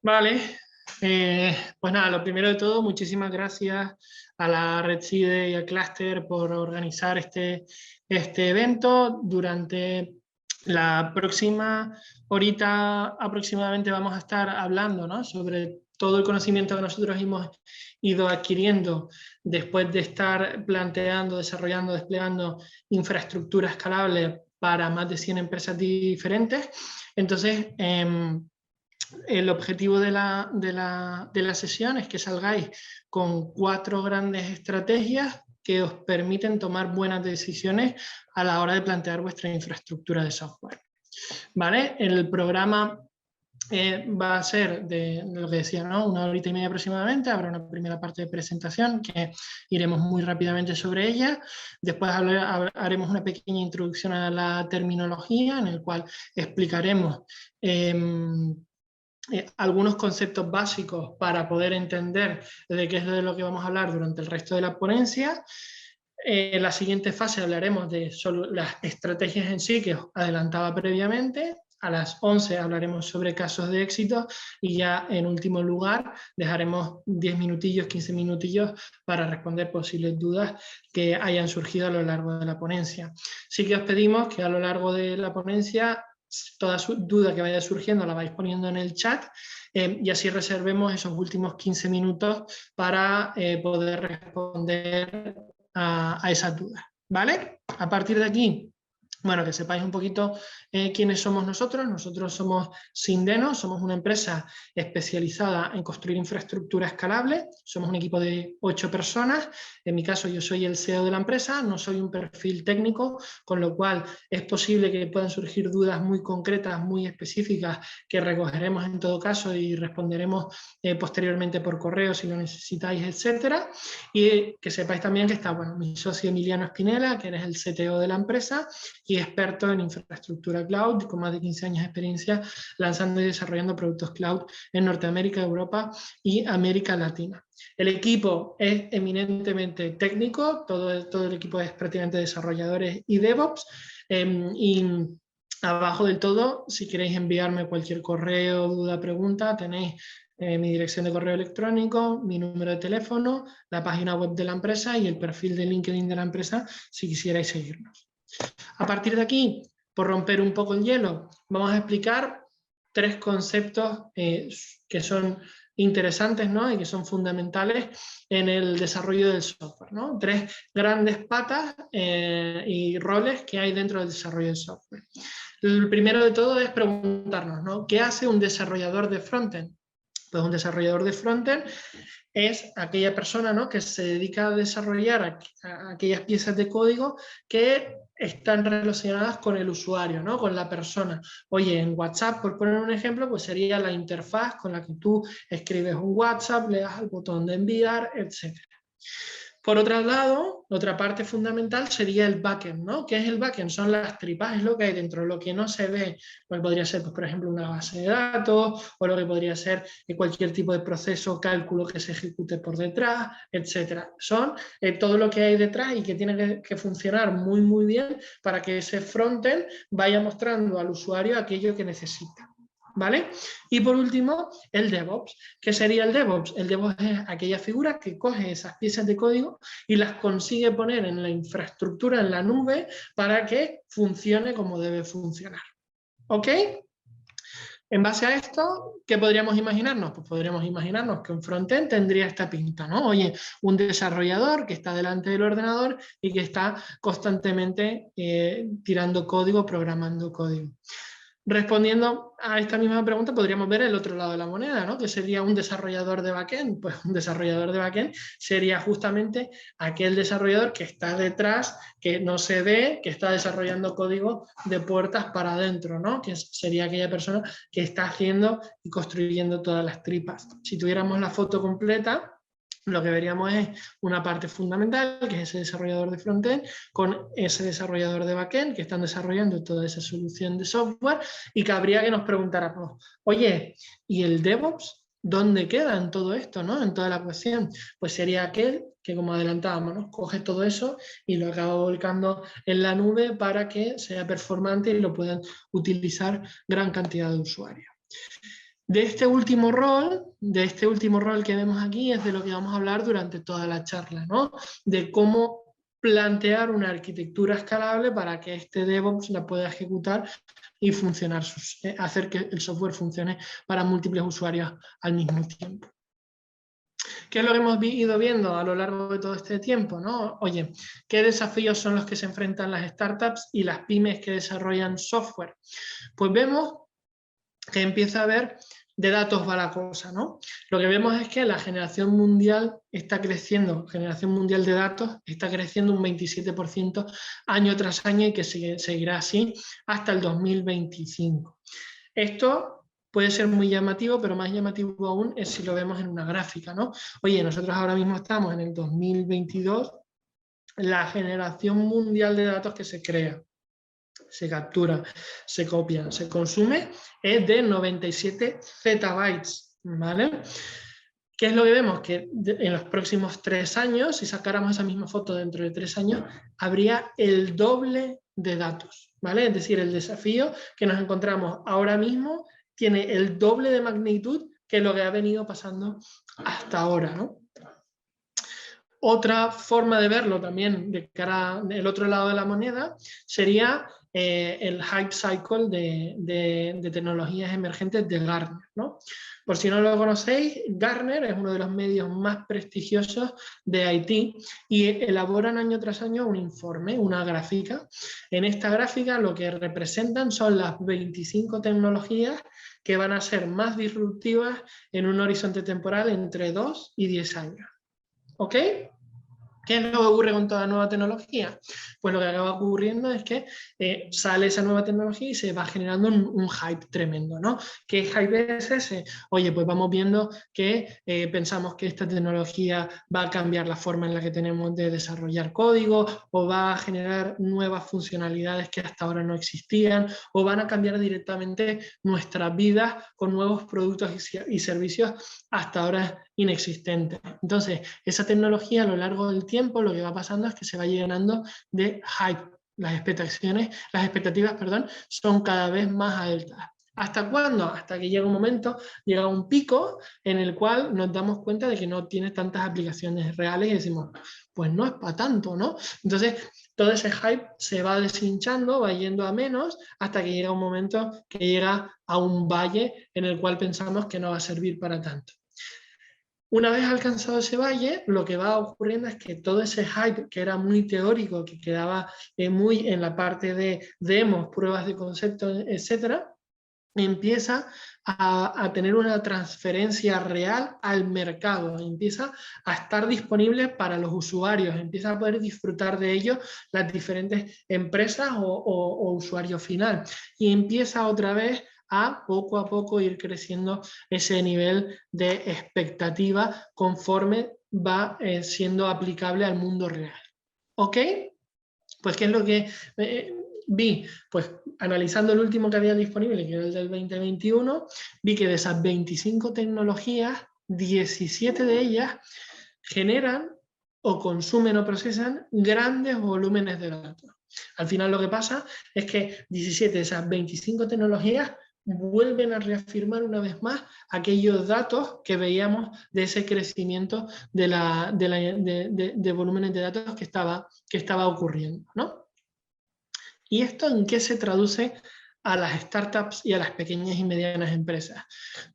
Vale, pues nada, lo primero de todo, muchísimas gracias a la Red CIDE y al Cluster por organizar este evento. Durante la próxima horita aproximadamente vamos a estar hablando, ¿no?, sobre todo el conocimiento que nosotros hemos ido adquiriendo después de estar planteando, desarrollando, desplegando infraestructura escalable para más de 100 empresas diferentes. Entonces, el objetivo de la sesión es que salgáis con 4 grandes estrategias que os permiten tomar buenas decisiones a la hora de plantear vuestra infraestructura de software. ¿Vale? El programa va a ser de lo que decía, ¿no?, 1 horita y media aproximadamente. Habrá una primera parte de presentación que iremos muy rápidamente sobre ella. Después haremos una pequeña introducción a la terminología, en el cual explicaremos algunos conceptos básicos para poder entender de qué es de lo que vamos a hablar durante el resto de la ponencia. En la siguiente fase hablaremos de las estrategias en sí que os adelantaba previamente. A las 11 hablaremos sobre casos de éxito y ya en último lugar dejaremos 10 minutillos, 15 minutillos para responder posibles dudas que hayan surgido a lo largo de la ponencia. Sí que os pedimos que a lo largo de la ponencia toda duda que vaya surgiendo la vais poniendo en el chat y así reservemos esos últimos 15 minutos para poder responder a esas dudas, ¿vale? A partir de aquí, bueno, que sepáis un poquito quiénes somos nosotros. Nosotros somos Sindeno, somos una empresa especializada en construir infraestructura escalable. Somos un equipo de 8 personas. En mi caso, yo soy el CEO de la empresa, no soy un perfil técnico, con lo cual es posible que puedan surgir dudas muy concretas, muy específicas, que recogeremos en todo caso y responderemos posteriormente por correo si lo necesitáis, etcétera. Y que sepáis también que está, bueno, mi socio Emiliano Espinela, que eres el CTO de la empresa y experto en infraestructura cloud, con más de 15 años de experiencia lanzando y desarrollando productos cloud en Norteamérica, Europa y América Latina. El equipo es eminentemente técnico, todo el equipo es prácticamente desarrolladores y DevOps, y abajo del todo, si queréis enviarme cualquier correo, duda, pregunta, tenéis mi dirección de correo electrónico, mi número de teléfono, la página web de la empresa y el perfil de LinkedIn de la empresa si quisierais seguirnos. A partir de aquí, por romper un poco el hielo, vamos a explicar 3 conceptos que son interesantes, ¿no?, y que son fundamentales en el desarrollo del software, ¿no? 3 grandes patas y roles que hay dentro del desarrollo del software. El primero de todo es preguntarnos, ¿no?, ¿qué hace un desarrollador de frontend? Pues un desarrollador de frontend es aquella persona, ¿no?, que se dedica a desarrollar aquellas piezas de código que están relacionadas con el usuario, ¿no?, con la persona. Oye, en WhatsApp, por poner un ejemplo, pues sería la interfaz con la que tú escribes un WhatsApp, le das al botón de enviar, etc. Por otro lado, otra parte fundamental sería el backend, ¿no? ¿Qué es el backend? Son las tripas, es lo que hay dentro, lo que no se ve, lo que podría ser, pues, por ejemplo, una base de datos, o lo que podría ser cualquier tipo de proceso, cálculo que se ejecute por detrás, etcétera. Son todo lo que hay detrás y que tiene que funcionar muy, muy bien para que ese frontend vaya mostrando al usuario aquello que necesita. ¿Vale? Y por último, el DevOps. ¿Qué sería el DevOps? El DevOps es aquella figura que coge esas piezas de código y las consigue poner en la infraestructura, en la nube, para que funcione como debe funcionar. ¿Ok? En base a esto, ¿qué podríamos imaginarnos? Pues podríamos imaginarnos que un frontend tendría esta pinta, ¿no? Oye, un desarrollador que está delante del ordenador y que está constantemente tirando código, programando código. Respondiendo a esta misma pregunta, podríamos ver el otro lado de la moneda, ¿no?, que sería un desarrollador de backend. Pues un desarrollador de backend sería justamente aquel desarrollador que está detrás, que no se ve, que está desarrollando código de puertas para adentro, ¿no?, que sería aquella persona que está haciendo y construyendo todas las tripas. Si tuviéramos la foto completa, lo que veríamos es una parte fundamental, que es ese desarrollador de frontend, con ese desarrollador de backend, que están desarrollando toda esa solución de software, y cabría que nos preguntáramos, oye, ¿y el DevOps dónde queda en todo esto, ¿no?, en toda la cuestión? Pues sería aquel que, como adelantábamos, ¿no?, coge todo eso y lo acaba volcando en la nube para que sea performante y lo puedan utilizar gran cantidad de usuarios. De este último rol que vemos aquí es de lo que vamos a hablar durante toda la charla, ¿no? De cómo plantear una arquitectura escalable para que este DevOps la pueda ejecutar y funcionar, hacer que el software funcione para múltiples usuarios al mismo tiempo. ¿Qué es lo que hemos ido viendo a lo largo de todo este tiempo, ¿no? Oye, ¿qué desafíos son los que se enfrentan las startups y las pymes que desarrollan software? Pues vemos que empieza a haber de datos va la cosa, ¿no? Lo que vemos es que la generación mundial está creciendo, generación mundial de datos está creciendo un 27% año tras año y que seguirá así hasta el 2025. Esto puede ser muy llamativo, pero más llamativo aún es si lo vemos en una gráfica, ¿no? Oye, nosotros ahora mismo estamos en el 2022, la generación mundial de datos que se crea, se captura, se copia, se consume, es de 97 zettabytes, ¿vale? ¿Qué es lo que vemos? Que en los próximos 3 años, si sacáramos esa misma foto dentro de 3 años, habría el doble de datos, ¿vale? Es decir, el desafío que nos encontramos ahora mismo tiene el doble de magnitud que lo que ha venido pasando hasta ahora, ¿no? Otra forma de verlo también de cara del otro lado de la moneda sería el Hype Cycle de tecnologías emergentes de Gartner, ¿no? Por si no lo conocéis, Gartner es uno de los medios más prestigiosos de IT y elaboran año tras año un informe, una gráfica. En esta gráfica lo que representan son las 25 tecnologías que van a ser más disruptivas en un horizonte temporal entre 2 y 10 años. ¿Ok? ¿Qué es lo que ocurre con toda nueva tecnología? Pues lo que acaba ocurriendo es que sale esa nueva tecnología y se va generando un hype tremendo, ¿no? ¿Qué hype es ese? Oye, pues vamos viendo que pensamos que esta tecnología va a cambiar la forma en la que tenemos de desarrollar código, o va a generar nuevas funcionalidades que hasta ahora no existían, o van a cambiar directamente nuestras vidas con nuevos productos y servicios hasta ahora inexistentes. Entonces, esa tecnología a lo largo del tiempo lo que va pasando es que se va llenando de hype. Las expectativas, son cada vez más altas. ¿Hasta cuándo? Hasta que llega un momento, llega un pico en el cual nos damos cuenta de que no tiene tantas aplicaciones reales y decimos, pues no es para tanto, ¿no? Entonces, todo ese hype se va deshinchando, va yendo a menos, hasta que llega un momento que llega a un valle en el cual pensamos que no va a servir para tanto. Una vez alcanzado ese valle, lo que va ocurriendo es que todo ese hype que era muy teórico, que quedaba muy en la parte de demos, pruebas de concepto, etcétera, empieza a tener una transferencia real al mercado, empieza a estar disponible para los usuarios, empieza a poder disfrutar de ello las diferentes empresas o usuario final, y empieza otra vez a poco ir creciendo ese nivel de expectativa conforme va siendo aplicable al mundo real. ¿Ok? Pues, ¿qué es lo que vi? Pues, analizando el último que había disponible, que era el del 2021, vi que de esas 25 tecnologías, 17 de ellas generan o consumen o procesan grandes volúmenes de datos. Al final lo que pasa es que 17 de esas 25 tecnologías vuelven a reafirmar una vez más aquellos datos que veíamos de ese crecimiento de volúmenes de datos que estaba ocurriendo, ¿no? ¿Y esto en qué se traduce a las startups y a las pequeñas y medianas empresas?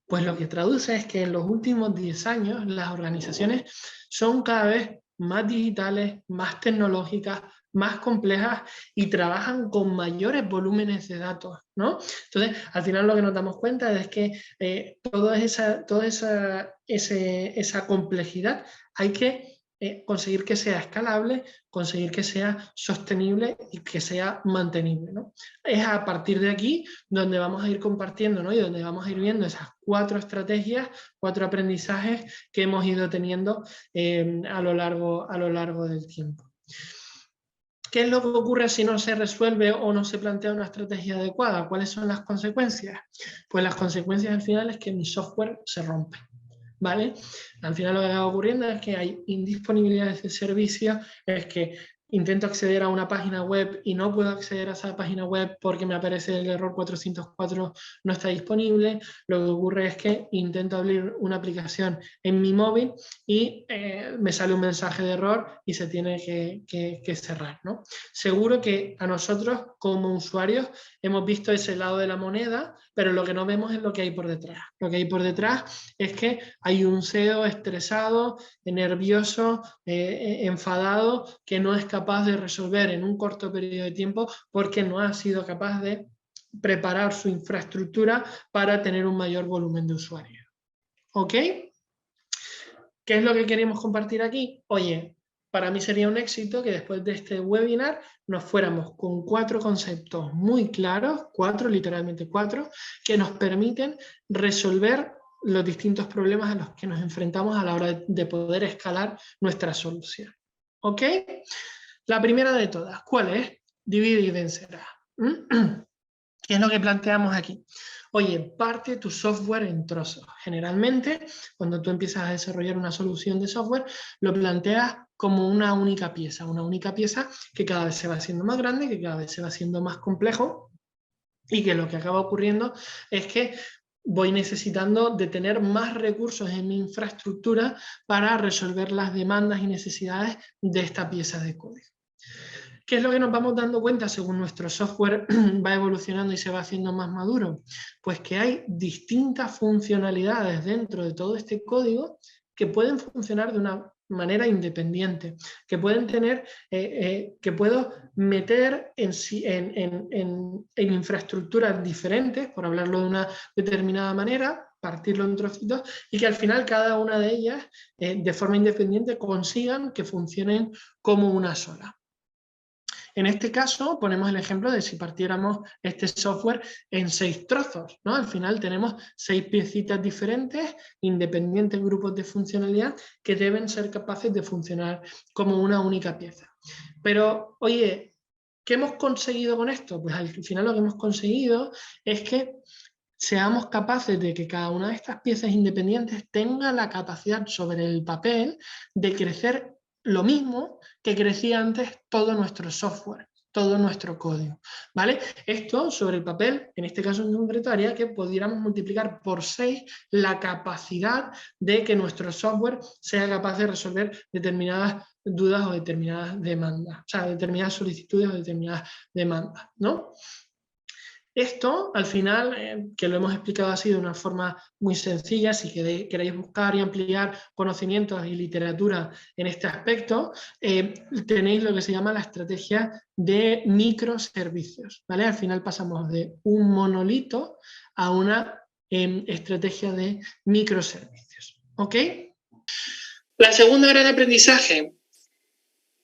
Pues lo que traduce es que en los últimos 10 años las organizaciones son cada vez más digitales, más tecnológicas, más complejas y trabajan con mayores volúmenes de datos, ¿no? Entonces, al final lo que nos damos cuenta es que toda esa complejidad hay que conseguir que sea escalable, conseguir que sea sostenible y que sea mantenible, ¿no? Es a partir de aquí donde vamos a ir compartiendo, ¿no? Y donde vamos a ir viendo esas 4 estrategias, 4 aprendizajes que hemos ido teniendo a lo largo del tiempo. ¿Qué es lo que ocurre si no se resuelve o no se plantea una estrategia adecuada? ¿Cuáles son las consecuencias? Pues las consecuencias al final es que mi software se rompe, ¿vale? Al final lo que acaba ocurriendo es que hay indisponibilidad de servicio, es que intento acceder a una página web y no puedo acceder a esa página web porque me aparece el error 404 no está disponible. Lo que ocurre es que intento abrir una aplicación en mi móvil y me sale un mensaje de error y se tiene que cerrar, ¿no? Seguro que a nosotros como usuarios hemos visto ese lado de la moneda, pero lo que no vemos es lo que hay por detrás. Lo que hay por detrás es que hay un CEO estresado, nervioso, enfadado, que no es capaz de resolver en un corto periodo de tiempo porque no ha sido capaz de preparar su infraestructura para tener un mayor volumen de usuarios. ¿Ok? ¿Qué es lo que queremos compartir aquí? Oye, para mí sería un éxito que después de este webinar nos fuéramos con 4 conceptos muy claros, 4, literalmente 4, que nos permiten resolver los distintos problemas a los que nos enfrentamos a la hora de poder escalar nuestra solución. ¿Ok? La primera de todas, ¿cuál es? Divide y vencerás. ¿Qué es lo que planteamos aquí? Oye, parte tu software en trozos. Generalmente, cuando tú empiezas a desarrollar una solución de software, lo planteas como una única pieza que cada vez se va haciendo más grande, que cada vez se va haciendo más complejo, y que lo que acaba ocurriendo es que voy necesitando de tener más recursos en mi infraestructura para resolver las demandas y necesidades de esta pieza de código. ¿Qué es lo que nos vamos dando cuenta según nuestro software va evolucionando y se va haciendo más maduro? Pues que hay distintas funcionalidades dentro de todo este código que pueden funcionar de una manera independiente, que pueden tener, que puedo meter en infraestructuras diferentes, por hablarlo de una determinada manera, partirlo en trocitos, y que al final cada una de ellas, de forma independiente, consigan que funcionen como una sola. En este caso, ponemos el ejemplo de si partiéramos este software en 6 trozos, ¿no? Al final tenemos 6 piecitas diferentes, independientes grupos de funcionalidad, que deben ser capaces de funcionar como una única pieza. Pero, oye, ¿qué hemos conseguido con esto? Pues al final lo que hemos conseguido es que seamos capaces de que cada una de estas piezas independientes tenga la capacidad sobre el papel de crecer lo mismo que crecía antes todo nuestro software, todo nuestro código, ¿vale? Esto sobre el papel, en este caso en concreto, haría que pudiéramos multiplicar por 6 la capacidad de que nuestro software sea capaz de resolver determinadas dudas o determinadas demandas, o sea, determinadas solicitudes o determinadas demandas, ¿no? Esto, al final, que lo hemos explicado así de una forma muy sencilla, si queréis buscar y ampliar conocimientos y literatura en este aspecto, tenéis lo que se llama la estrategia de microservicios, ¿vale? Al final pasamos de un monolito a una estrategia de microservicios, ¿ok? La segunda gran aprendizaje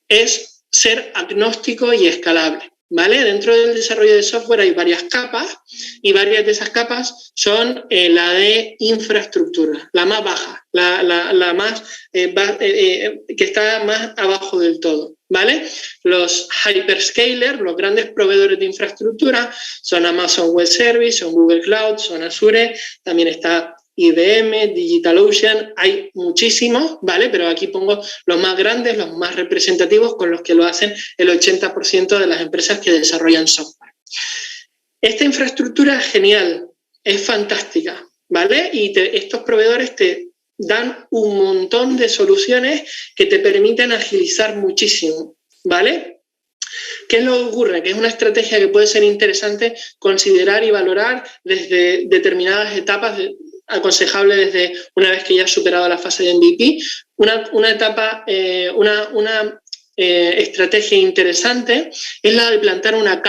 es ser agnóstico y escalable. ¿Vale? Dentro del desarrollo de software hay varias capas y varias de esas capas son la de infraestructura, la más baja, la más que está más abajo del todo. ¿Vale? Los hyperscalers, los grandes proveedores de infraestructura, son Amazon Web Service, son Google Cloud, son Azure, también está IBM, DigitalOcean, hay muchísimos, ¿vale? Pero aquí pongo los más grandes, los más representativos, con los que lo hacen el 80% de las empresas que desarrollan software. Esta infraestructura es genial, es fantástica, ¿vale? Y estos proveedores te dan un montón de soluciones que te permiten agilizar muchísimo, ¿vale? ¿Qué es lo que ocurre? Que es una estrategia que puede ser interesante considerar y valorar desde determinadas etapas, aconsejable desde una vez que ya has superado la fase de MVP, una etapa, una estrategia interesante es la de plantar una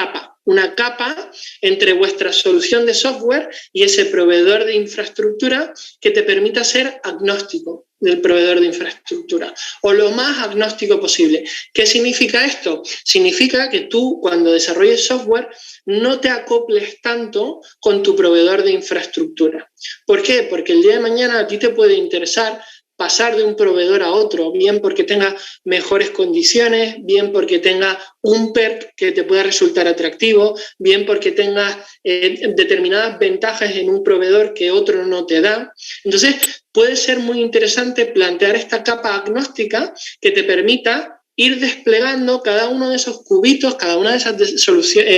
capa entre vuestra solución de software y ese proveedor de infraestructura que te permita ser agnóstico del proveedor de infraestructura o lo más agnóstico posible. ¿Qué significa esto? Significa que tú, cuando desarrolles software, no te acoples tanto con tu proveedor de infraestructura. ¿Por qué? Porque el día de mañana a ti te puede interesar pasar de un proveedor a otro, bien porque tenga mejores condiciones, bien porque tenga un perk que te pueda resultar atractivo, bien porque tenga determinadas ventajas en un proveedor que otro no te da. Entonces, puede ser muy interesante plantear esta capa agnóstica que te permita ir desplegando cada uno de esos cubitos, cada una de esas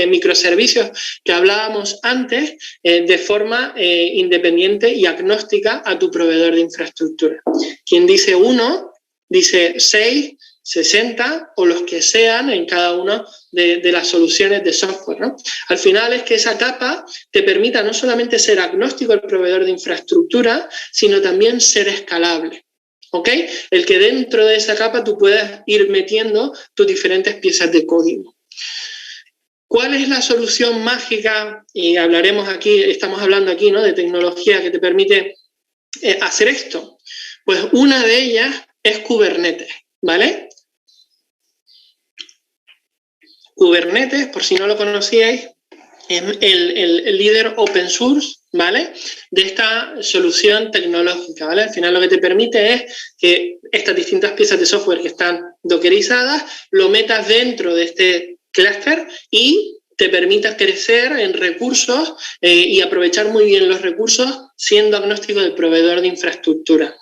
microservicios que hablábamos antes, de forma independiente y agnóstica a tu proveedor de infraestructura. Quien dice 1, dice 6, 60 o los que sean en cada una de las soluciones de software, ¿no? Al final es que esa capa te permita no solamente ser agnóstico al proveedor de infraestructura, sino también ser escalable. ¿Ok? El que dentro de esa capa tú puedas ir metiendo tus diferentes piezas de código. ¿Cuál es la solución mágica? Y hablaremos aquí, estamos hablando aquí, ¿no?, de tecnología que te permite hacer esto. Pues una de ellas es Kubernetes, ¿vale? Kubernetes, por si no lo conocíais, es el líder open source, ¿vale?, de esta solución tecnológica, ¿vale? Al final lo que te permite es que estas distintas piezas de software que están dockerizadas lo metas dentro de este clúster y te permita crecer en recursos y aprovechar muy bien los recursos siendo agnóstico del proveedor de infraestructura.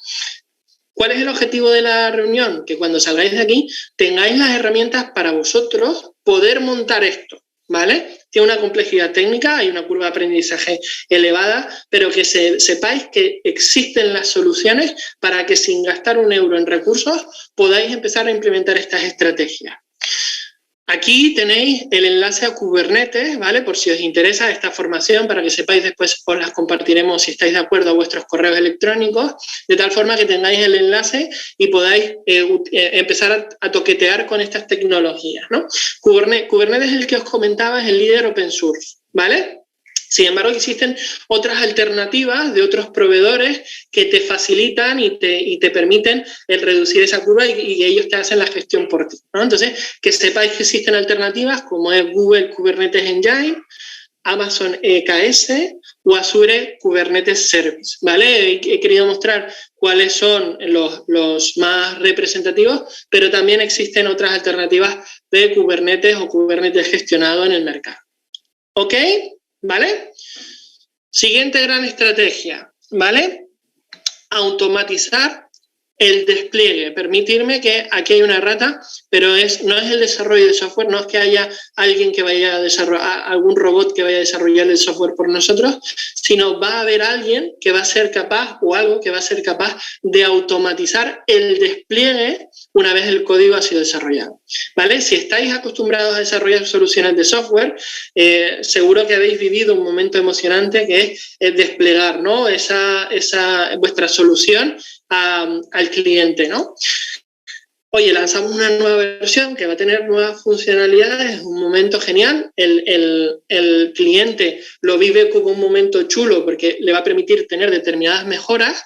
¿Cuál es el objetivo de la reunión? Que cuando salgáis de aquí tengáis las herramientas para vosotros poder montar esto, ¿vale? Tiene una complejidad técnica, hay una curva de aprendizaje elevada, pero que sepáis que existen las soluciones para que sin gastar un euro en recursos podáis empezar a implementar estas estrategias. Aquí tenéis el enlace a Kubernetes, ¿vale? Por si os interesa esta formación, para que sepáis, después os las compartiremos si estáis de acuerdo a vuestros correos electrónicos, de tal forma que tengáis el enlace y podáis empezar a toquetear con estas tecnologías, ¿no? Kubernetes es el que os comentaba, es el líder open source, ¿vale? Sin embargo, existen otras alternativas de otros proveedores que te facilitan y te permiten el reducir esa curva y ellos te hacen la gestión por ti, ¿no? Entonces, que sepáis que existen alternativas como es Google Kubernetes Engine, Amazon EKS o Azure Kubernetes Service, ¿vale? He querido mostrar cuáles son los más representativos, pero también existen otras alternativas de Kubernetes o Kubernetes gestionado en el mercado. ¿Ok? ¿Vale? Siguiente gran estrategia, ¿vale? Automatizar el despliegue. Permitirme que aquí hay una errata, pero no es el desarrollo de software, no es que haya alguien que vaya a desarrollar, algún robot que vaya a desarrollar el software por nosotros, sino va a haber alguien que va a ser capaz, o algo que va a ser capaz de automatizar el despliegue una vez el código ha sido desarrollado, ¿vale? Si estáis acostumbrados a desarrollar soluciones de software, seguro que habéis vivido un momento emocionante que es el desplegar, ¿no?, vuestra solución al cliente, ¿no? Oye, lanzamos una nueva versión que va a tener nuevas funcionalidades, es un momento genial, el cliente lo vive como un momento chulo porque le va a permitir tener determinadas mejoras.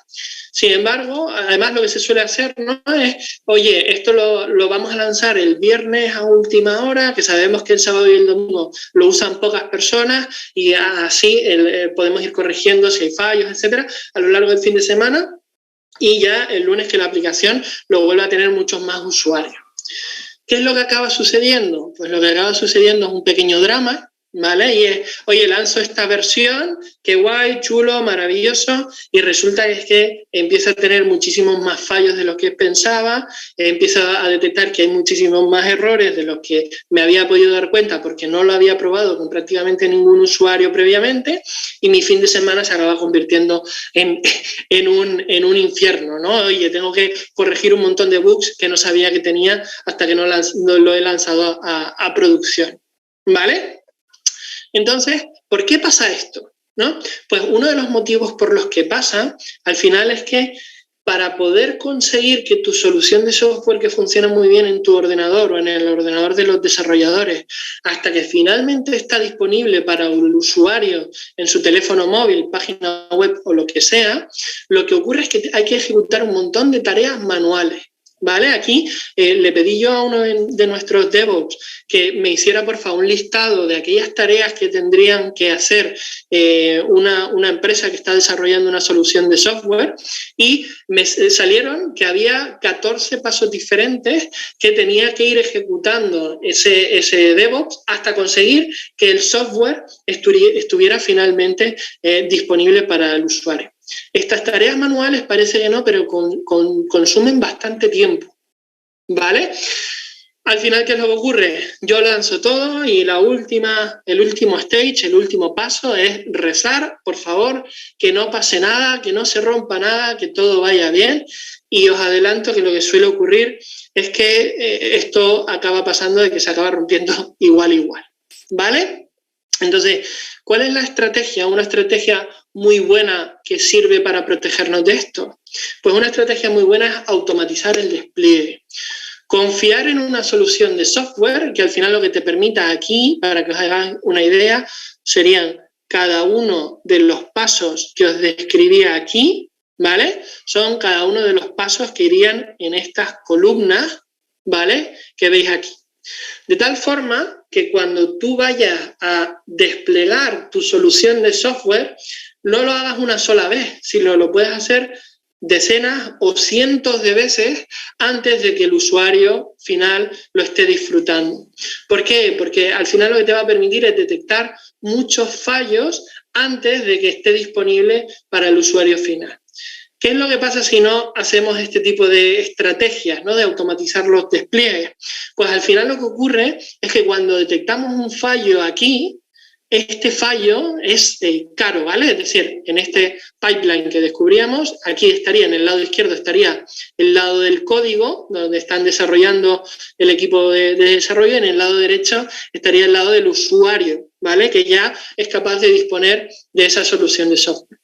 Sin embargo, además lo que se suele hacer, ¿no?, es, oye, esto lo vamos a lanzar el viernes a última hora, que sabemos que el sábado y el domingo lo usan pocas personas y así podemos ir corrigiendo si hay fallos, etcétera, a lo largo del fin de semana. Y ya el lunes que la aplicación lo vuelve a tener muchos más usuarios. ¿Qué es lo que acaba sucediendo? Pues lo que acaba sucediendo es un pequeño drama, ¿vale? Y es, oye, lanzo esta versión, qué guay, chulo, maravilloso, y resulta que empieza a tener muchísimos más fallos de los que pensaba, empieza a detectar que hay muchísimos más errores de los que me había podido dar cuenta porque no lo había probado con prácticamente ningún usuario previamente, y mi fin de semana se acaba convirtiendo en un infierno, ¿no? Oye, tengo que corregir un montón de bugs que no sabía que tenía hasta que no lo he lanzado a producción, ¿vale? Entonces, ¿por qué pasa esto? ¿No? Pues uno de los motivos por los que pasa, al final, es que para poder conseguir que tu solución de software que funciona muy bien en tu ordenador o en el ordenador de los desarrolladores, hasta que finalmente está disponible para el usuario en su teléfono móvil, página web o lo que sea, lo que ocurre es que hay que ejecutar un montón de tareas manuales. ¿Vale? Aquí le pedí yo a uno de nuestros DevOps que me hiciera, por favor, un listado de aquellas tareas que tendrían que hacer una empresa que está desarrollando una solución de software, y me salieron que había 14 pasos diferentes que tenía que ir ejecutando ese DevOps hasta conseguir que el software estuviera finalmente disponible para el usuario. Estas tareas manuales parece que no, pero consumen bastante tiempo, ¿vale? Al final, ¿qué es lo que ocurre? Yo lanzo todo y el último stage, el último paso es rezar, por favor, que no pase nada, que no se rompa nada, que todo vaya bien. Y os adelanto que lo que suele ocurrir es que esto acaba pasando de que se acaba rompiendo igual, ¿vale? Entonces, ¿cuál es la estrategia? Una estrategia muy buena que sirve para protegernos de esto. Pues una estrategia muy buena es automatizar el despliegue. Confiar en una solución de software que al final lo que te permita aquí, para que os hagáis una idea, serían cada uno de los pasos que os describía aquí, ¿vale? Son cada uno de los pasos que irían en estas columnas, ¿vale? Que veis aquí. De tal forma que cuando tú vayas a desplegar tu solución de software, no lo hagas una sola vez, sino lo puedes hacer decenas o cientos de veces antes de que el usuario final lo esté disfrutando. ¿Por qué? Porque al final lo que te va a permitir es detectar muchos fallos antes de que esté disponible para el usuario final. ¿Qué es lo que pasa si no hacemos este tipo de estrategias, ¿no? De automatizar los despliegues? Pues al final lo que ocurre es que cuando detectamos un fallo aquí, este fallo es caro, ¿vale? Es decir, en este pipeline que descubríamos, aquí estaría, en el lado izquierdo estaría el lado del código, donde están desarrollando el equipo de desarrollo, y en el lado derecho estaría el lado del usuario, ¿vale? Que ya es capaz de disponer de esa solución de software.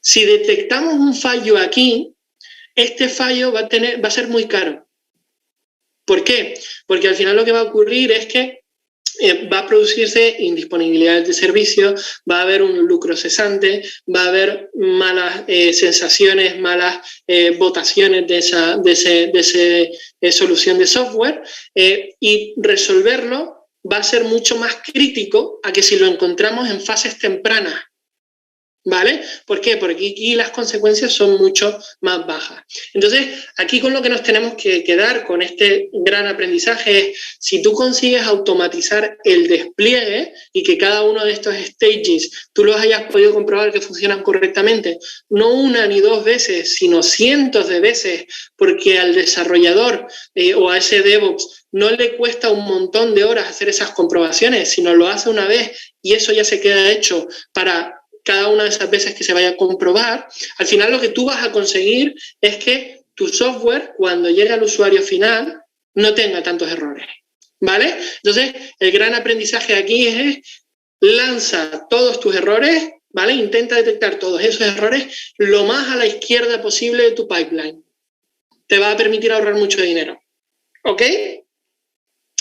Si detectamos un fallo aquí, este fallo va a ser muy caro. ¿Por qué? Porque al final lo que va a ocurrir es que va a producirse indisponibilidad de servicio, va a haber un lucro cesante, va a haber malas sensaciones, malas votaciones de esa solución de software, y resolverlo va a ser mucho más crítico a que si lo encontramos en fases tempranas. ¿Vale? ¿Por qué? Porque aquí las consecuencias son mucho más bajas. Entonces, aquí con lo que nos tenemos que quedar con este gran aprendizaje es, si tú consigues automatizar el despliegue y que cada uno de estos stages tú los hayas podido comprobar que funcionan correctamente, no una ni dos veces, sino cientos de veces, porque al desarrollador o a ese DevOps no le cuesta un montón de horas hacer esas comprobaciones, sino lo hace una vez y eso ya se queda hecho para cada una de esas veces que se vaya a comprobar, al final lo que tú vas a conseguir es que tu software, cuando llegue al usuario final, no tenga tantos errores, ¿vale? Entonces, el gran aprendizaje aquí es lanza todos tus errores, ¿vale? Intenta detectar todos esos errores lo más a la izquierda posible de tu pipeline. Te va a permitir ahorrar mucho dinero, ¿ok?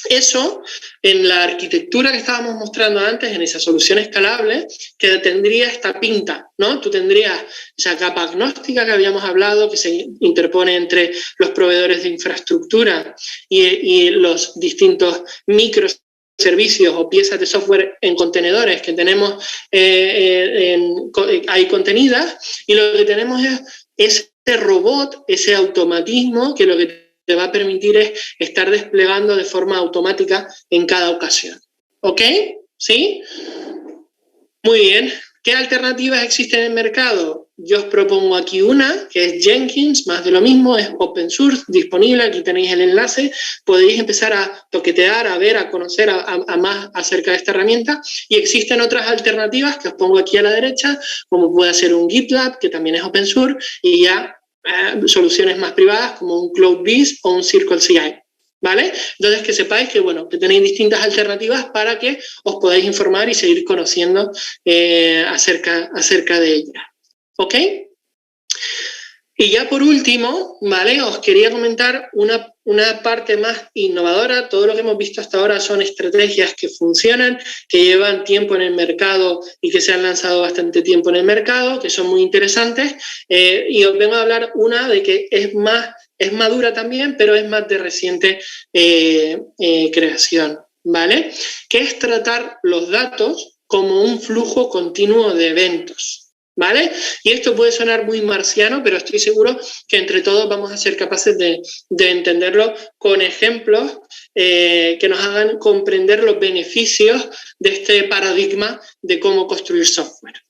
Eso, en la arquitectura que estábamos mostrando antes, en esa solución escalable, que tendría esta pinta, ¿no? Tú tendrías esa capa agnóstica que habíamos hablado, que se interpone entre los proveedores de infraestructura y los distintos microservicios o piezas de software en contenedores que tenemos ahí contenidas, y lo que tenemos es ese robot, ese automatismo que lo que te va a permitir es estar desplegando de forma automática en cada ocasión. ¿Ok? ¿Sí? Muy bien. ¿Qué alternativas existen en el mercado? Yo os propongo aquí una, que es Jenkins, más de lo mismo, es open source, disponible, aquí tenéis el enlace, podéis empezar a toquetear, a ver, a conocer a más acerca de esta herramienta, y existen otras alternativas que os pongo aquí a la derecha, como puede ser un GitLab, que también es open source, y ya soluciones más privadas como un CloudBees o un CircleCI, ¿vale? Entonces, que sepáis que, bueno, que tenéis distintas alternativas para que os podáis informar y seguir conociendo acerca de ellas, ¿ok? Y ya por último, ¿vale? Os quería comentar una parte más innovadora. Todo lo que hemos visto hasta ahora son estrategias que funcionan, que llevan tiempo en el mercado y que se han lanzado bastante tiempo en el mercado, que son muy interesantes. Y os vengo a hablar una de que es madura también, pero es más de reciente creación, ¿vale? Que es tratar los datos como un flujo continuo de eventos, ¿vale? Y esto puede sonar muy marciano, pero estoy seguro que entre todos vamos a ser capaces de entenderlo con ejemplos que nos hagan comprender los beneficios de este paradigma de cómo construir software.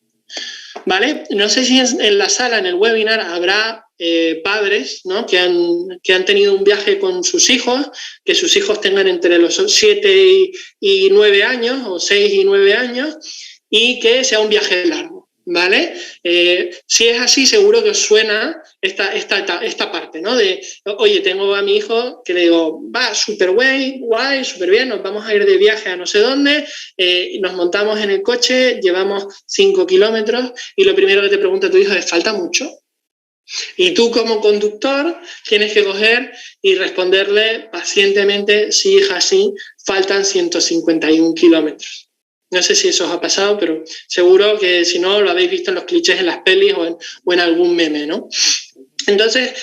¿vale? No sé si en la sala, en el webinar, habrá padres, ¿no?, que han tenido un viaje con sus hijos, que sus hijos tengan entre los 7 y 9 años, o 6 y 9 años, y que sea un viaje largo, ¿vale? Si es así, seguro que os suena esta parte, ¿no? De, oye, tengo a mi hijo que le digo, va, súper guay, súper bien, nos vamos a ir de viaje a no sé dónde, nos montamos en el coche, llevamos 5 kilómetros, y lo primero que te pregunta tu hijo es, ¿falta mucho? Y tú, como conductor, tienes que coger y responderle pacientemente, sí, hija, sí, faltan 151 kilómetros. No sé si eso os ha pasado, pero seguro que si no, lo habéis visto en los clichés, en las pelis o en algún meme, ¿no? Entonces,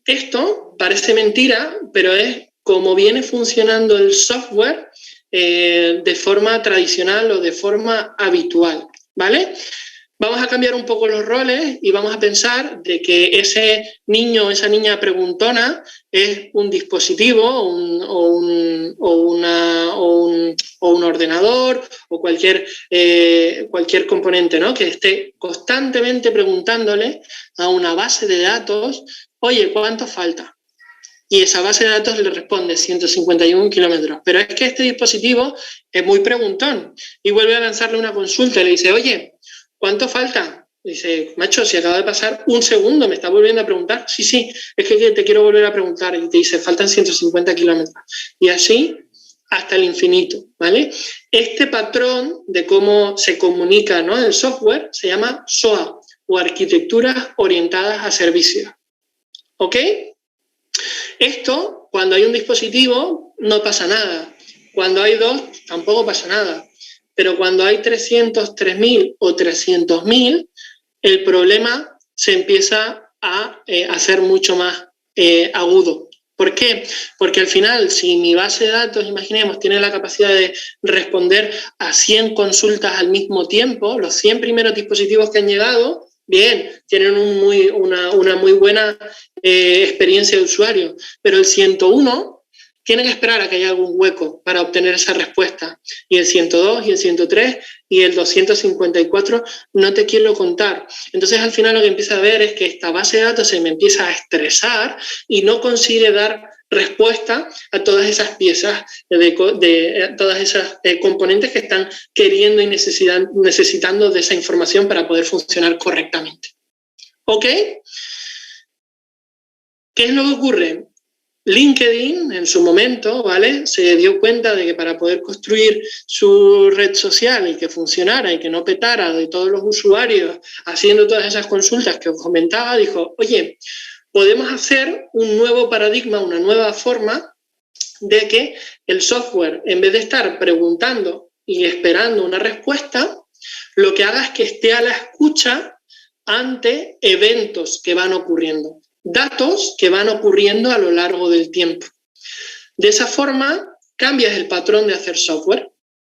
esto parece mentira, pero es como viene funcionando el software de forma tradicional o de forma habitual, ¿vale? Vamos a cambiar un poco los roles y vamos a pensar de que ese niño o esa niña preguntona es un dispositivo o un ordenador o cualquier componente, ¿no?, que esté constantemente preguntándole a una base de datos, oye, ¿cuánto falta? Y esa base de datos le responde 151 kilómetros. Pero es que este dispositivo es muy preguntón y vuelve a lanzarle una consulta y le dice, oye, ¿cuánto falta? Dice, macho, si acaba de pasar un segundo, me está volviendo a preguntar. Sí, es que te quiero volver a preguntar. Y te dice, faltan 150 kilómetros. Y así hasta el infinito, ¿vale? Este patrón de cómo se comunica, ¿no?, el software se llama SOA, o arquitecturas orientadas a servicios. ¿Ok? Esto, cuando hay un dispositivo, no pasa nada. Cuando hay dos, tampoco pasa nada. Pero cuando hay 300, 3.000 o 300.000, el problema se empieza a hacer mucho más agudo. ¿Por qué? Porque al final, si mi base de datos, imaginemos, tiene la capacidad de responder a 100 consultas al mismo tiempo, los 100 primeros dispositivos que han llegado, bien, tienen una muy buena experiencia de usuario, pero el 101 tiene que esperar a que haya algún hueco para obtener esa respuesta. Y el 102 y el 103 y el 254 no te quiero contar. Entonces, al final lo que empieza a ver es que esta base de datos se me empieza a estresar y no consigue dar respuesta a todas esas piezas, todas esas componentes que están queriendo y necesitando de esa información para poder funcionar correctamente. ¿Ok? ¿Qué es lo que ocurre? LinkedIn, en su momento, ¿vale?, se dio cuenta de que para poder construir su red social y que funcionara y que no petara de todos los usuarios haciendo todas esas consultas que os comentaba, dijo, oye, podemos hacer un nuevo paradigma, una nueva forma de que el software, en vez de estar preguntando y esperando una respuesta, lo que haga es que esté a la escucha ante eventos que van ocurriendo. Datos que van ocurriendo a lo largo del tiempo. De esa forma, cambias el patrón de hacer software.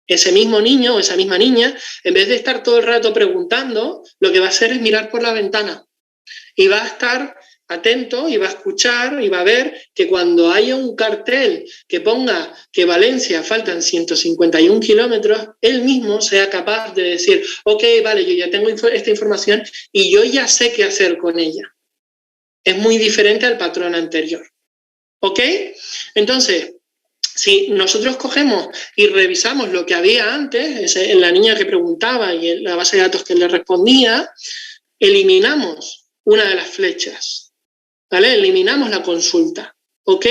Ese mismo niño o esa misma niña, en vez de estar todo el rato preguntando, lo que va a hacer es mirar por la ventana y va a estar atento y va a escuchar y va a ver que cuando haya un cartel que ponga que Valencia faltan 151 kilómetros, él mismo sea capaz de decir, ok, vale, yo ya tengo esta información y yo ya sé qué hacer con ella. Es muy diferente al patrón anterior. ¿Ok? Entonces, si nosotros cogemos y revisamos lo que había antes, en la niña que preguntaba y en la base de datos que le respondía, eliminamos una de las flechas, ¿vale? Eliminamos la consulta. ¿Ok?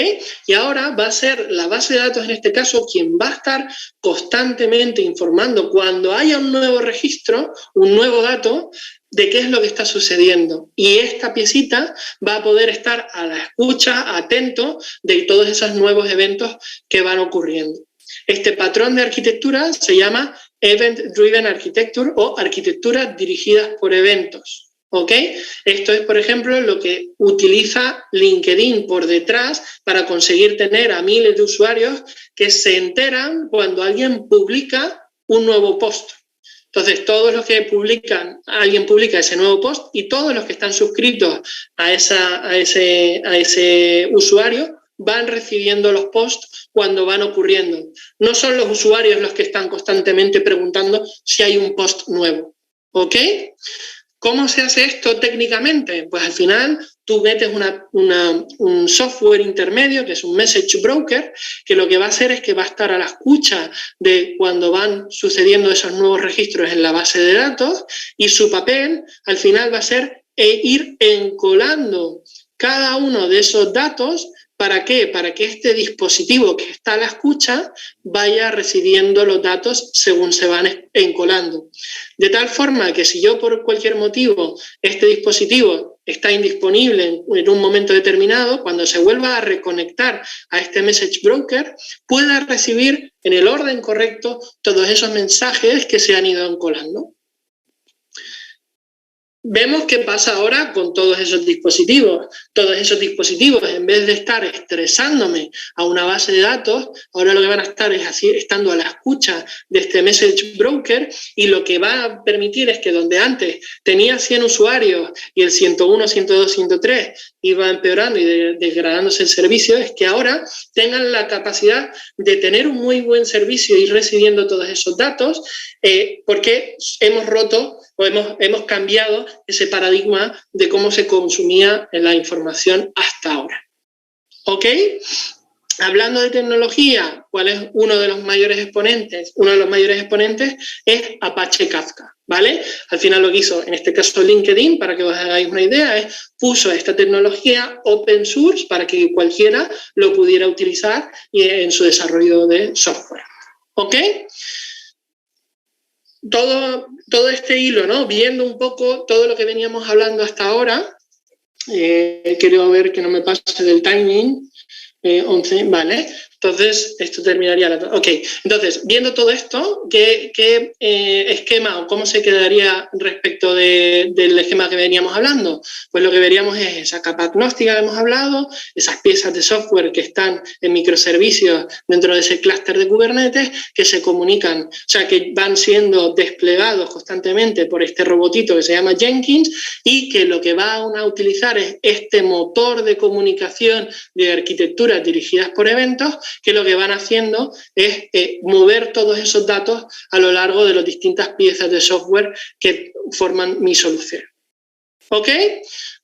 Y ahora va a ser la base de datos, en este caso, quien va a estar constantemente informando cuando haya un nuevo registro, un nuevo dato, de qué es lo que está sucediendo. Y esta piecita va a poder estar a la escucha, atento de todos esos nuevos eventos que van ocurriendo. Este patrón de arquitectura se llama Event Driven Architecture o arquitecturas dirigidas por eventos. ¿Ok? Esto es, por ejemplo, lo que utiliza LinkedIn por detrás para conseguir tener a miles de usuarios que se enteran cuando alguien publica un nuevo post. Entonces, todos los que alguien publica ese nuevo post y todos los que están suscritos a ese usuario van recibiendo los posts cuando van ocurriendo. No son los usuarios los que están constantemente preguntando si hay un post nuevo. ¿Ok? ¿Cómo se hace esto técnicamente? Pues al final tú metes un software intermedio, que es un message broker, que lo que va a hacer es que va a estar a la escucha de cuando van sucediendo esos nuevos registros en la base de datos, y su papel al final va a ser ir encolando cada uno de esos datos. ¿Para qué? Para que este dispositivo que está a la escucha vaya recibiendo los datos según se van encolando. De tal forma que si yo por cualquier motivo este dispositivo está indisponible en un momento determinado, cuando se vuelva a reconectar a este message broker, pueda recibir en el orden correcto todos esos mensajes que se han ido encolando. Vemos qué pasa ahora con todos esos dispositivos. Todos esos dispositivos, en vez de estar estresándome a una base de datos, ahora lo que van a estar es así, estando a la escucha de este message broker, y lo que va a permitir es que donde antes tenía 100 usuarios y el 101, 102, 103 iba empeorando y degradándose el servicio, es que ahora tengan la capacidad de tener un muy buen servicio y ir recibiendo todos esos datos, porque hemos roto o hemos cambiado ese paradigma de cómo se consumía la información hasta ahora. ¿Ok? Hablando de tecnología, ¿cuál es uno de los mayores exponentes? Uno de los mayores exponentes es Apache Kafka, ¿vale? Al final lo que hizo, en este caso LinkedIn, para que os hagáis una idea, es puso esta tecnología open source para que cualquiera lo pudiera utilizar en su desarrollo de software. ¿Ok? Todo este hilo, ¿no? Viendo un poco todo lo que veníamos hablando hasta ahora, quiero ver que no me pase del timing, 11, vale. Entonces, esto terminaría la... Ok, entonces, viendo todo esto, ¿qué esquema o cómo se quedaría respecto del esquema que veníamos hablando? Pues lo que veríamos es esa capa agnóstica que hemos hablado, esas piezas de software que están en microservicios dentro de ese clúster de Kubernetes, que se comunican, o sea, que van siendo desplegados constantemente por este robotito que se llama Jenkins, y que lo que van a utilizar es este motor de comunicación de arquitecturas dirigidas por eventos, que lo que van haciendo es mover todos esos datos a lo largo de las distintas piezas de software que forman mi solución. ¿Ok?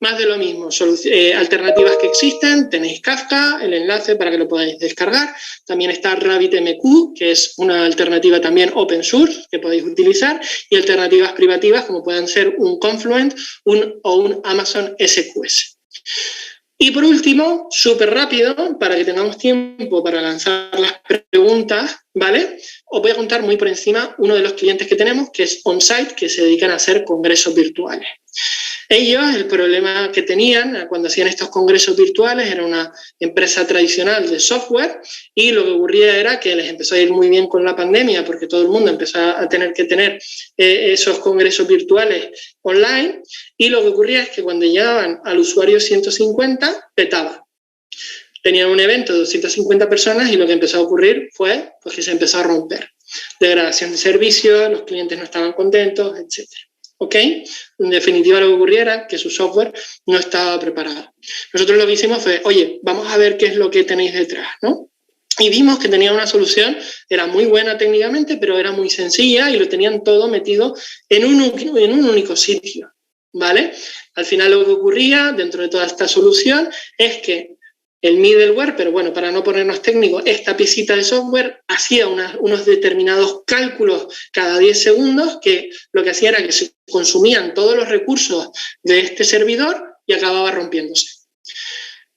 Más de lo mismo, alternativas que existen, tenéis Kafka, el enlace para que lo podáis descargar. También está RabbitMQ, que es una alternativa también open source que podéis utilizar, y alternativas privativas como puedan ser un Confluent o un Amazon SQS. Y por último, súper rápido, para que tengamos tiempo para lanzar las preguntas, ¿vale? Os voy a contar muy por encima uno de los clientes que tenemos, que es OnSite, que se dedican a hacer congresos virtuales. Ellos, el problema que tenían cuando hacían estos congresos virtuales, era una empresa tradicional de software, y lo que ocurría era que les empezó a ir muy bien con la pandemia, porque todo el mundo empezó a tener que tener esos congresos virtuales online, y lo que ocurría es que cuando llegaban al usuario 150, petaba. Tenían un evento de 250 personas y lo que empezó a ocurrir fue pues, que se empezó a romper. Degradación de servicios, los clientes no estaban contentos, etc. ¿Ok? En definitiva, lo que ocurría era que su software no estaba preparado. Nosotros lo que hicimos fue, oye, vamos a ver qué es lo que tenéis detrás, ¿no? Y vimos que tenía una solución, era muy buena técnicamente, pero era muy sencilla y lo tenían todo metido en un único sitio, ¿vale? Al final lo que ocurría dentro de toda esta solución es que el middleware, pero bueno, para no ponernos técnicos, esta piecita de software hacía unos determinados cálculos cada 10 segundos que lo que hacía era que se consumían todos los recursos de este servidor y acababa rompiéndose.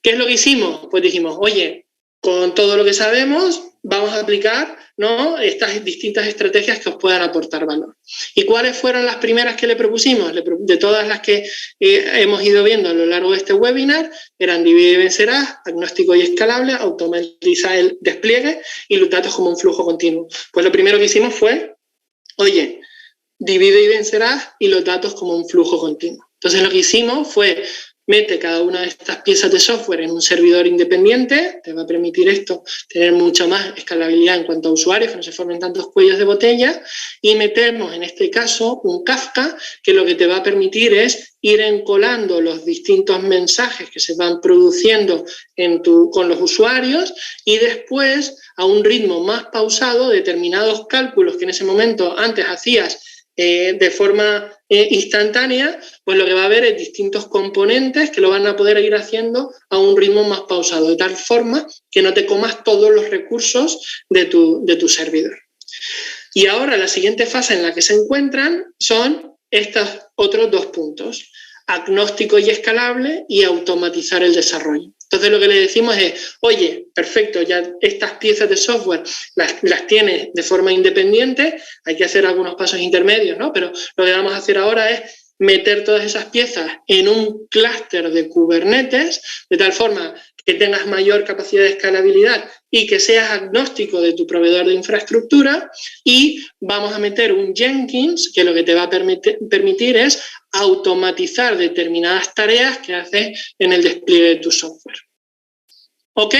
¿Qué es lo que hicimos? Pues dijimos, oye, con todo lo que sabemos, vamos a aplicar, ¿no?, estas distintas estrategias que os puedan aportar valor. ¿Y cuáles fueron las primeras que le propusimos? De todas las que hemos ido viendo a lo largo de este webinar, eran divide y vencerás, agnóstico y escalable, automatiza el despliegue y los datos como un flujo continuo. Pues lo primero que hicimos fue, oye, divide y vencerás y los datos como un flujo continuo. Entonces lo que hicimos fue, mete cada una de estas piezas de software en un servidor independiente, te va a permitir esto tener mucha más escalabilidad en cuanto a usuarios, que no se formen tantos cuellos de botella, y metemos en este caso un Kafka, que lo que te va a permitir es ir encolando los distintos mensajes que se van produciendo con los usuarios, y después, a un ritmo más pausado, determinados cálculos que en ese momento antes hacías de forma instantánea, pues lo que va a haber es distintos componentes que lo van a poder ir haciendo a un ritmo más pausado, de tal forma que no te comas todos los recursos de tu servidor. Y ahora la siguiente fase en la que se encuentran son estos otros dos puntos: agnóstico y escalable, y automatizar el desarrollo. Entonces lo que le decimos es, oye, perfecto, ya estas piezas de software las tienes de forma independiente, hay que hacer algunos pasos intermedios, ¿no? Pero lo que vamos a hacer ahora es meter todas esas piezas en un clúster de Kubernetes, de tal forma que tengas mayor capacidad de escalabilidad y que seas agnóstico de tu proveedor de infraestructura, y vamos a meter un Jenkins que lo que te va a permitir es automatizar determinadas tareas que haces en el despliegue de tu software. ¿Ok?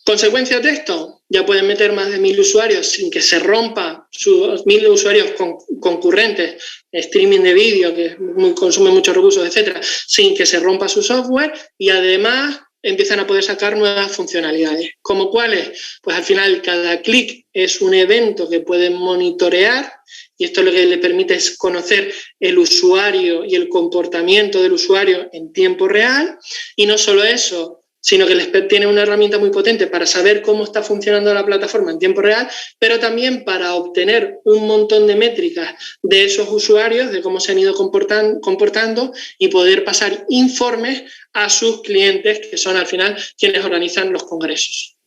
Consecuencias de esto, ya pueden meter más de 1000 usuarios sin que se rompa, sus 1000 usuarios concurrentes, streaming de vídeo, que consume muchos recursos, etcétera, sin que se rompa su software, y además empiezan a poder sacar nuevas funcionalidades. ¿Como cuáles? Pues al final cada clic es un evento que pueden monitorear, y esto lo que le permite es conocer el usuario y el comportamiento del usuario en tiempo real. Y no solo eso, sino que les tiene una herramienta muy potente para saber cómo está funcionando la plataforma en tiempo real, pero también para obtener un montón de métricas de esos usuarios, de cómo se han ido comportando, y poder pasar informes a sus clientes, que son al final quienes organizan los congresos.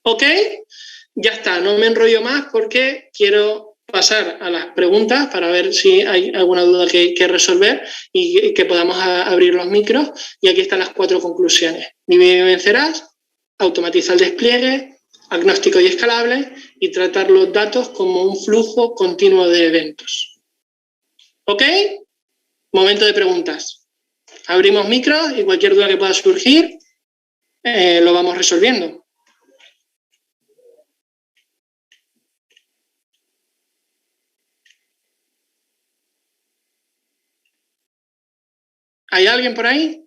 ¿Ok? Ya está, no me enrollo más porque quiero pasar a las preguntas para ver si hay alguna duda que resolver y que podamos abrir los micros. Y aquí están las 4 conclusiones. Divide y vencerás, automatiza el despliegue, agnóstico y escalable, y tratar los datos como un flujo continuo de eventos. ¿Ok? Momento de preguntas. Abrimos micros y cualquier duda que pueda surgir lo vamos resolviendo. ¿Hay alguien por ahí?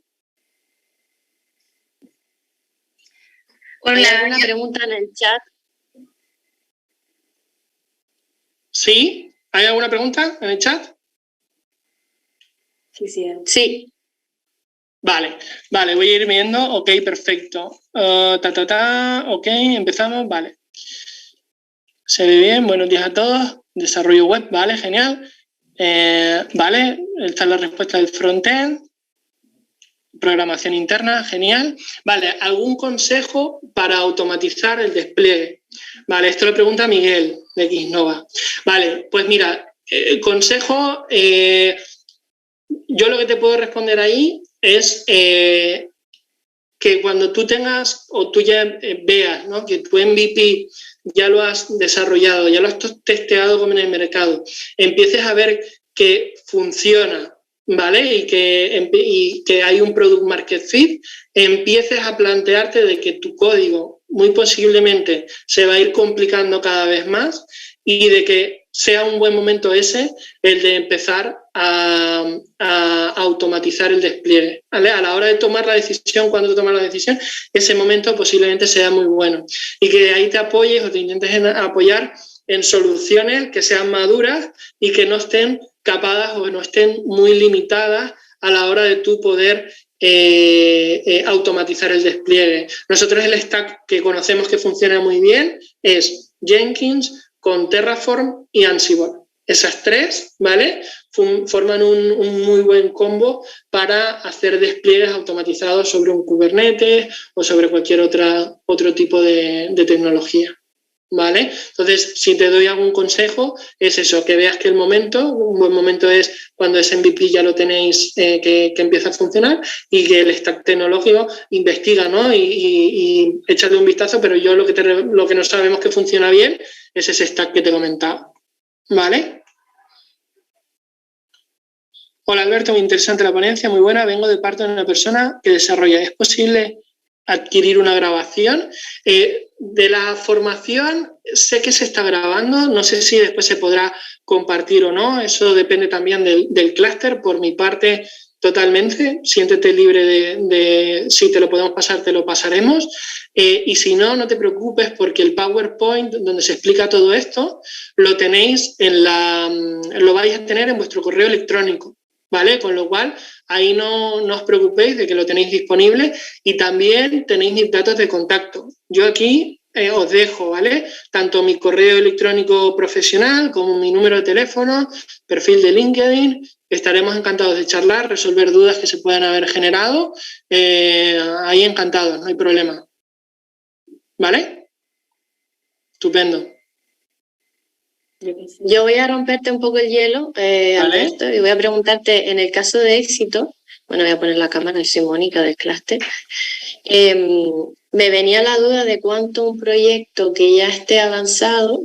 Hola, ¿hay alguna pregunta en el chat? ¿Sí? ¿Hay alguna pregunta en el chat? Sí. Vale, voy a ir viendo. Ok, perfecto. Ok, empezamos. Vale. Se ve bien. Buenos días a todos. Desarrollo web, vale, genial. Vale, esta es la respuesta del frontend. Programación interna, genial. Vale, ¿algún consejo para automatizar el despliegue? Vale, esto lo pregunta Miguel de Xnova. Vale, pues mira, consejo, yo lo que te puedo responder ahí es que cuando tú tengas o tú ya veas, ¿no?, que tu MVP ya lo has desarrollado, ya lo has testeado como en el mercado, empieces a ver que funciona, ¿vale? Y que hay un product market fit, empieces a plantearte de que tu código muy posiblemente se va a ir complicando cada vez más, y de que sea un buen momento ese el de empezar a automatizar el despliegue, ¿vale? A la hora de tomar la decisión, cuando tomas la decisión, ese momento posiblemente sea muy bueno, y que ahí te apoyes o te intentes apoyar en soluciones que sean maduras y que no estén capadas o no estén muy limitadas a la hora de tú poder automatizar el despliegue. Nosotros el stack que conocemos que funciona muy bien es Jenkins con Terraform y Ansible. Esas 3, ¿vale?, forman un muy buen combo para hacer despliegues automatizados sobre un Kubernetes o sobre cualquier otro tipo de tecnología, ¿vale? Entonces, si te doy algún consejo, es eso, que veas que un buen momento es cuando ese MVP ya lo tenéis, que empieza a funcionar, y que el stack tecnológico investiga, ¿no?, y échale un vistazo, pero yo lo que no sabemos que funciona bien es ese stack que te comentaba, ¿vale? Hola Alberto, muy interesante la ponencia, muy buena. Vengo de parte de una persona que desarrolla. ¿Es posible adquirir una grabación? De la formación sé que se está grabando, no sé si después se podrá compartir o no, eso depende también del clúster. Por mi parte, totalmente, siéntete libre de si te lo podemos pasar, te lo pasaremos. Y si no, no te preocupes porque el PowerPoint donde se explica todo esto lo tenéis lo vais a tener en vuestro correo electrónico, ¿vale? Con lo cual, ahí no os preocupéis de que lo tenéis disponible y también tenéis mis datos de contacto. Yo aquí os dejo, ¿vale? Tanto mi correo electrónico profesional como mi número de teléfono, perfil de LinkedIn. Estaremos encantados de charlar, resolver dudas que se puedan haber generado. Ahí encantados, no hay problema. ¿Vale? Estupendo. Yo voy a romperte un poco el hielo, Alberto, y voy a preguntarte, en el caso de éxito, bueno, voy a poner la cámara, soy Mónica del clúster, me venía la duda de cuánto un proyecto que ya esté avanzado,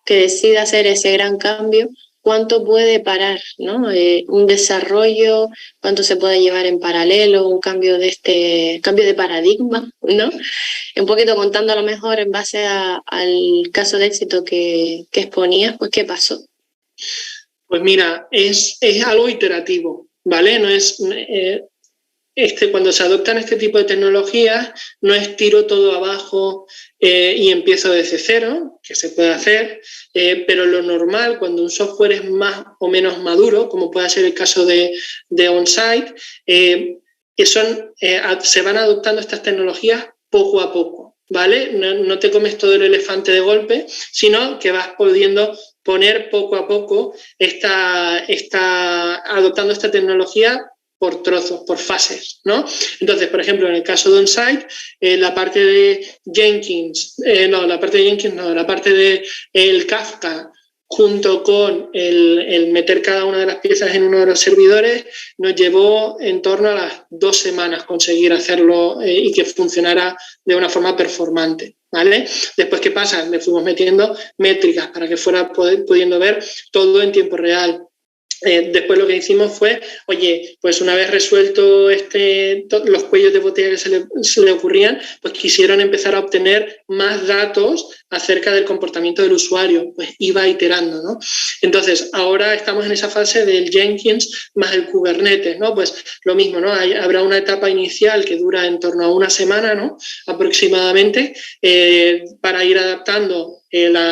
que decida hacer ese gran cambio, cuánto puede parar, ¿no? Un desarrollo, cuánto se puede llevar en paralelo, un cambio de paradigma, ¿no? Un poquito contando a lo mejor en base al caso de éxito que exponías, pues ¿qué pasó? Pues mira, es algo iterativo, ¿vale? No es... cuando se adoptan este tipo de tecnologías, no es tiro todo abajo y empiezo desde cero, que se puede hacer, pero lo normal cuando un software es más o menos maduro, como puede ser el caso de OnSite, se van adoptando estas tecnologías poco a poco, ¿vale? No te comes todo el elefante de golpe, sino que vas pudiendo poner poco a poco adoptando esta tecnología por trozos, por fases, ¿no? Entonces, por ejemplo, en el caso de OnSite, la parte de la parte de el Kafka junto con el meter cada una de las piezas en uno de los servidores, nos llevó en torno a las 2 semanas conseguir hacerlo y que funcionara de una forma performante, ¿vale? Después, ¿qué pasa? Le fuimos metiendo métricas para que fuera pudiendo ver todo en tiempo real. Después lo que hicimos fue, oye, pues una vez resuelto los cuellos de botella que se le ocurrían, pues quisieron empezar a obtener más datos acerca del comportamiento del usuario, pues iba iterando, ¿no? Entonces, ahora estamos en esa fase del Jenkins más el Kubernetes, ¿no? Pues lo mismo, ¿no? Habrá una etapa inicial que dura en torno a 1 semana, ¿no? Aproximadamente, para ir adaptando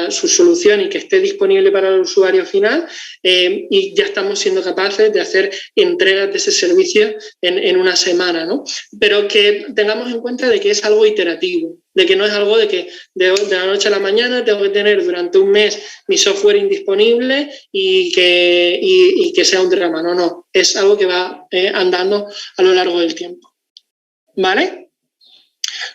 su solución y que esté disponible para el usuario final, y ya estamos siendo capaces de hacer entregas de ese servicio en 1 semana, ¿no? Pero que tengamos en cuenta de que es algo iterativo, de que no es algo de que de la noche a la mañana tengo que tener durante un mes mi software indisponible y que sea un drama. No, es algo que va andando a lo largo del tiempo. ¿Vale?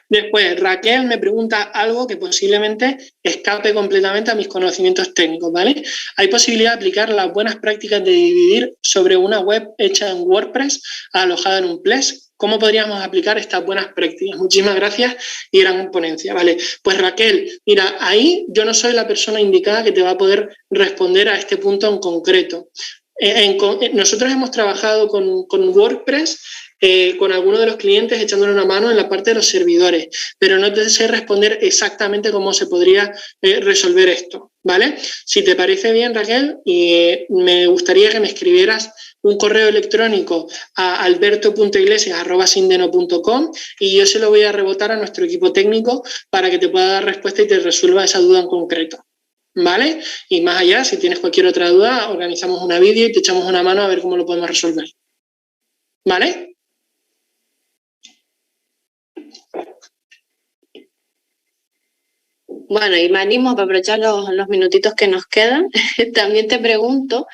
Después, Raquel me pregunta algo que posiblemente escape completamente a mis conocimientos técnicos, ¿vale? ¿Hay posibilidad de aplicar las buenas prácticas de dividir sobre una web hecha en WordPress alojada en un Plesk? ¿Cómo podríamos aplicar estas buenas prácticas? Muchísimas gracias y gran ponencia, ¿vale? Pues Raquel, mira, ahí yo no soy la persona indicada que te va a poder responder a este punto en concreto. Nosotros hemos trabajado con WordPress, con algunos de los clientes echándole una mano en la parte de los servidores, pero no te sé responder exactamente cómo se podría resolver esto, ¿vale? Si te parece bien, Raquel, me gustaría que me escribieras un correo electrónico a alberto.iglesias@sindeno.com y yo se lo voy a rebotar a nuestro equipo técnico para que te pueda dar respuesta y te resuelva esa duda en concreto, ¿vale? Y más allá, si tienes cualquier otra duda, organizamos una vídeo y te echamos una mano a ver cómo lo podemos resolver, ¿vale? Bueno, y me animo para aprovechar los minutitos que nos quedan. También te pregunto,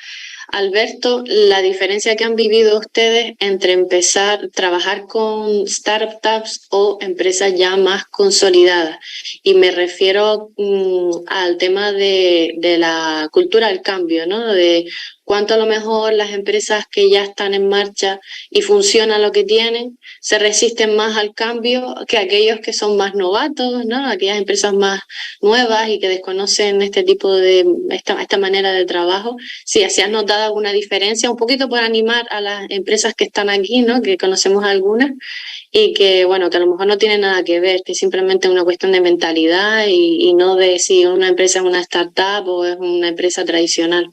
Alberto, la diferencia que han vivido ustedes entre empezar a trabajar con startups o empresas ya más consolidadas. Y me refiero al tema de la cultura del cambio, ¿no? De cuánto a lo mejor las empresas que ya están en marcha y funcionan lo que tienen, se resisten más al cambio que aquellos que son más novatos, ¿no? Aquellas empresas más nuevas y que desconocen este tipo de, esta manera de trabajo. Si has notado alguna diferencia, un poquito por animar a las empresas que están aquí, ¿no? Que conocemos algunas y que, bueno, que a lo mejor no tiene nada que ver, que es simplemente una cuestión de mentalidad y no de si una empresa es una startup o es una empresa tradicional.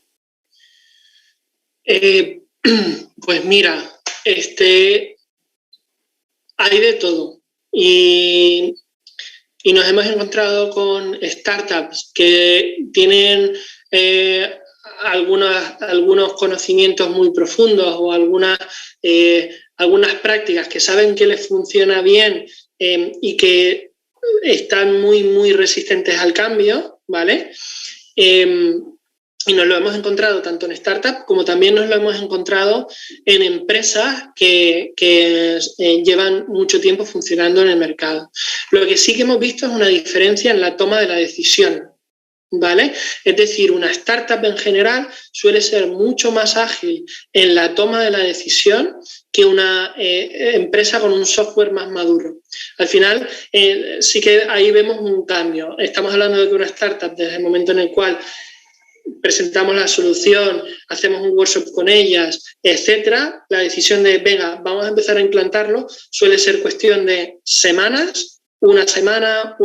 Pues mira, hay de todo. Y nos hemos encontrado con startups que tienen algunos conocimientos muy profundos o algunas prácticas que saben que les funciona bien y que están muy resistentes al cambio, ¿vale? Y nos lo hemos encontrado tanto en startups como también nos lo hemos encontrado en empresas que llevan mucho tiempo funcionando en el mercado. Lo que sí que hemos visto es una diferencia en la toma de la decisión, ¿vale? Es decir, una startup en general suele ser mucho más ágil en la toma de la decisión que una empresa con un software más maduro. Al final, sí que ahí vemos un cambio. Estamos hablando de que una startup, desde el momento en el cual presentamos la solución, hacemos un workshop con ellas, etcétera, la decisión de, venga, vamos a empezar a implantarlo, suele ser cuestión de semanas, una semana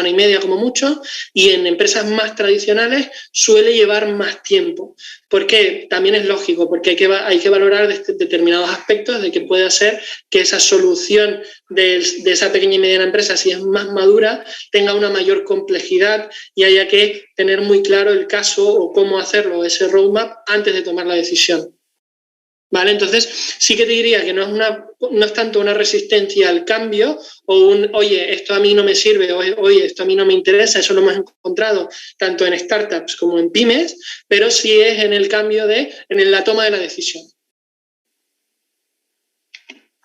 y media como mucho, y en empresas más tradicionales suele llevar más tiempo. Porque también es lógico, porque hay que valorar determinados aspectos de que pueda ser que esa solución de esa pequeña y mediana empresa, si es más madura, tenga una mayor complejidad y haya que tener muy claro el caso o cómo hacerlo, ese roadmap, antes de tomar la decisión. ¿Vale? Entonces, sí que te diría que no es tanto una resistencia al cambio o oye, esto a mí no me sirve, oye, esto a mí no me interesa, eso lo hemos encontrado tanto en startups como en pymes, pero sí es en el cambio en la toma de la decisión.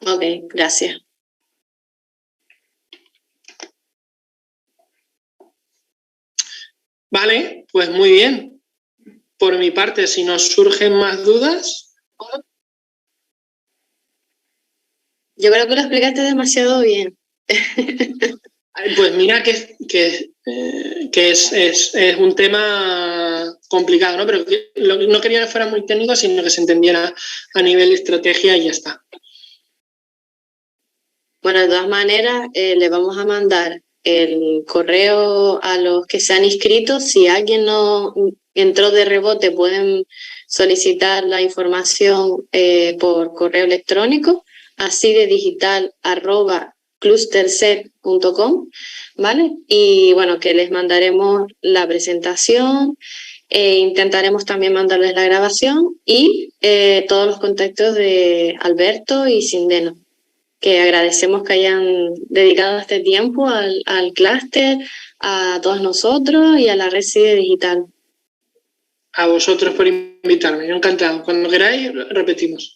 Ok, gracias. Vale, pues muy bien. Por mi parte, si nos surgen más dudas... Yo creo que lo explicaste demasiado bien. Pues mira que es un tema complicado, ¿no? Pero no quería que fuera muy técnico, sino que se entendiera a nivel de estrategia y ya está. Bueno, de todas maneras, le vamos a mandar el correo a los que se han inscrito. Si alguien no entró de rebote, pueden solicitar la información por correo electrónico, asidedigital@clusterset.com, ¿vale? Y bueno, que les mandaremos la presentación, intentaremos también mandarles la grabación y todos los contactos de Alberto y Sindeno, que agradecemos que hayan dedicado este tiempo al clúster, a todos nosotros y a la red CIDE Digital. A vosotros por invitarme, yo encantado. Cuando queráis, repetimos.